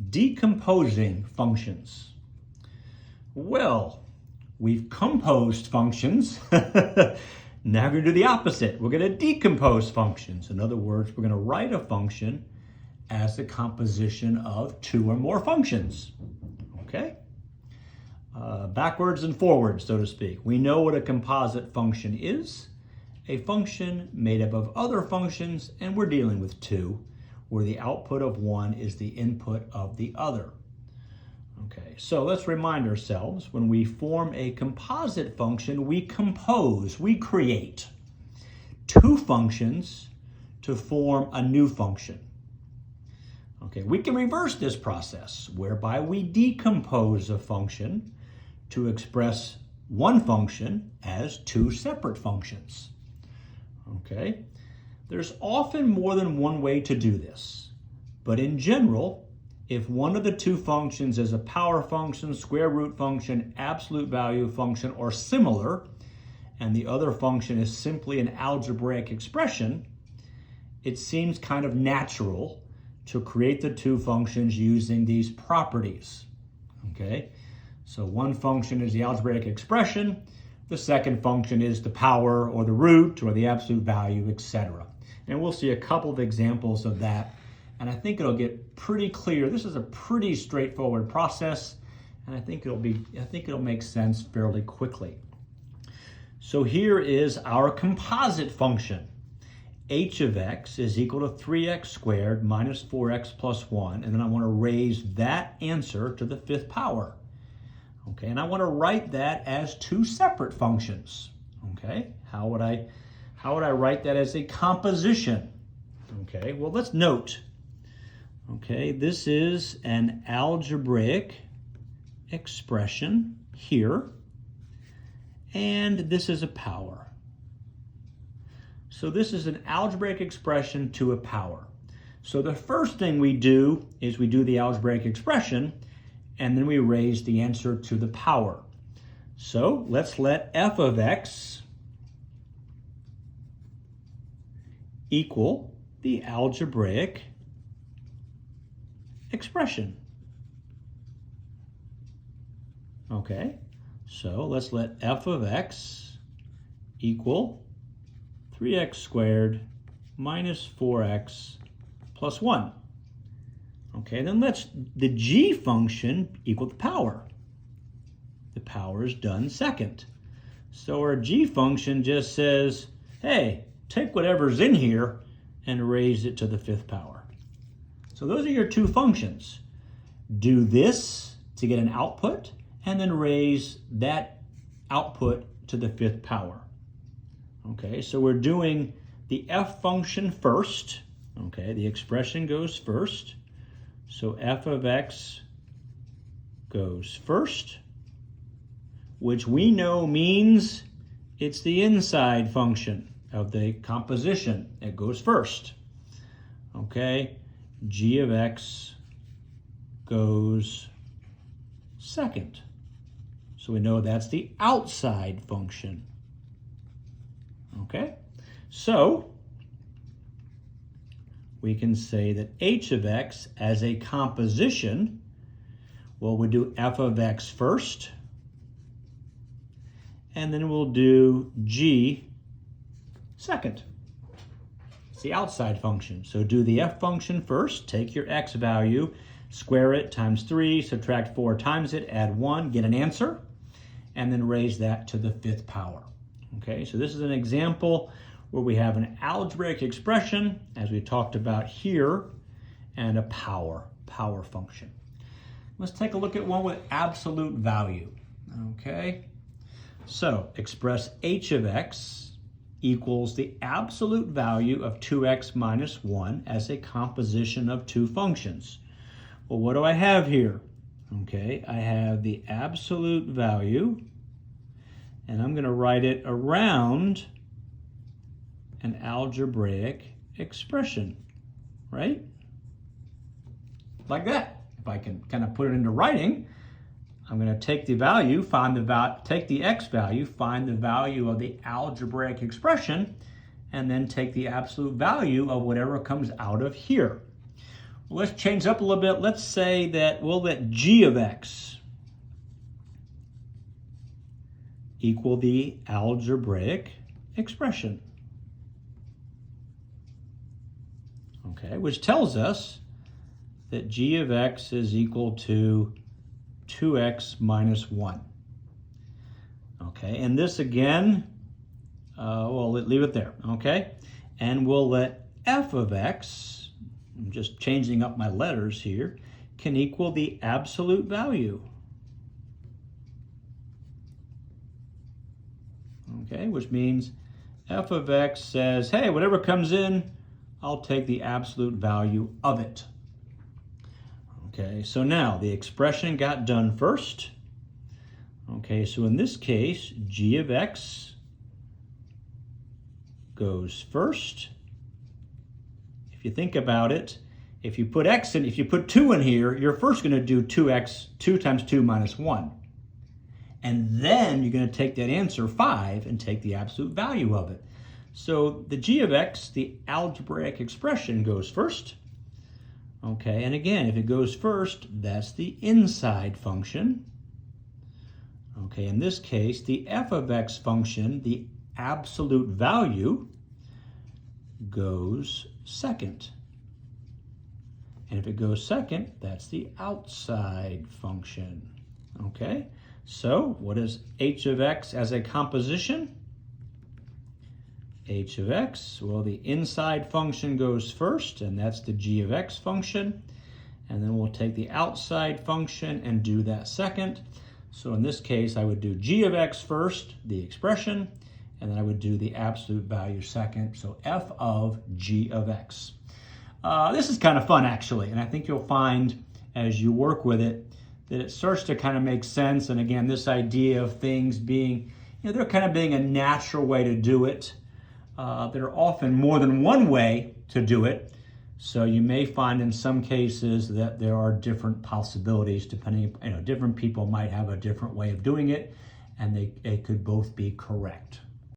Decomposing functions. Well, we've composed functions. Now we're going to do the opposite. We're going to decompose functions. In other words, we're going to write a function as a composition of two or more functions. Okay? Backwards and forwards, so to speak. We know what a composite function is. A function made up of other functions, and we're dealing with two, where the output of one is the input of the other. Okay, so let's remind ourselves, when we form a composite function, we compose, we create two functions to form a new function. Okay, we can reverse this process, whereby we decompose a function to express one function as two separate functions. Okay, there's often more than one way to do this, but in general, if one of the two functions is a power function, square root function, absolute value function, or similar, and the other function is simply an algebraic expression, it seems kind of natural to create the two functions using these properties. Okay, so one function is the algebraic expression, the second function is the power or the root or the absolute value, etc. And we'll see a couple of examples of that, and I think it'll get pretty clear. This is a pretty straightforward process, and I think it'll make sense fairly quickly. So here is our composite function. H of x is equal to 3x squared minus 4x plus 1, and then I want to raise that answer to the fifth power. Okay, and I want to write that as two separate functions. Okay, how would I write that as a composition? Okay, well, let's note. Okay, this is an algebraic expression here, and this is a power. So this is an algebraic expression to a power. So the first thing we do is we do the algebraic expression, and then we raise the answer to the power. So let's let f of x equal the algebraic expression. Okay, so let's let f of x equal 3x squared minus 4x plus 1. Okay, then let's the g function equal the power. The power is done second. So our g function just says, hey, take whatever's in here and raise it to the fifth power. So those are your two functions. Do this to get an output, and then raise that output to the fifth power. Okay, so we're doing the f function first. Okay, the expression goes first. So f of x goes first, which we know means it's the inside function of the composition. It goes first. Okay, g of x goes second. So we know that's the outside function. Okay, so we can say that h of x as a composition, well, we'll do f of x first, and then we'll do g second. It's the outside function. So do the f function first, take your x value, square it times 3, subtract 4 times it, add 1, get an answer, and then raise that to the fifth power. Okay, so this is an example where we have an algebraic expression, as we talked about here, and a power function. Let's take a look at one with absolute value. Okay, so express h of x equals the absolute value of 2x minus 1 as a composition of two functions. Well, what do I have here? Okay, I have the absolute value, and I'm going to write it around an algebraic expression, right? Like that. If I can kind of put it into writing, I'm going to take the value, take the x value, find the value of the algebraic expression, and then take the absolute value of whatever comes out of here. Let's change up a little bit. Let's say that we'll let g of x equal the algebraic expression. Okay, which tells us that g of x is equal to 2x minus 1. Okay, and this again, we'll leave it there, okay? And we'll let f of x, I'm just changing up my letters here, can equal the absolute value. Okay, which means f of x says, hey, whatever comes in, I'll take the absolute value of it. Okay, so now the expression got done first. Okay, so in this case, g of x goes first. If you think about it, if you put x in, if you put 2 in here, you're first going to do 2x, 2 times 2 minus 1. And then you're going to take that answer, 5, and take the absolute value of it. So the g of x, the algebraic expression, goes first. Okay, and again, if it goes first, that's the inside function. Okay, in this case, the f of x function, the absolute value, goes second. And if it goes second, that's the outside function. Okay, so what is h of x as a composition? H of x, well, the inside function goes first, and that's the g of x function. And then we'll take the outside function and do that second. So in this case, I would do g of x first, the expression, and then I would do the absolute value second. So f of g of x. This is kind of fun, actually, and I think you'll find as you work with it that it starts to kind of make sense. And again, this idea of things being, they're kind of being a natural way to do it. There are often more than one way to do it. So you may find in some cases that there are different possibilities depending, different people might have a different way of doing it, and they could both be correct.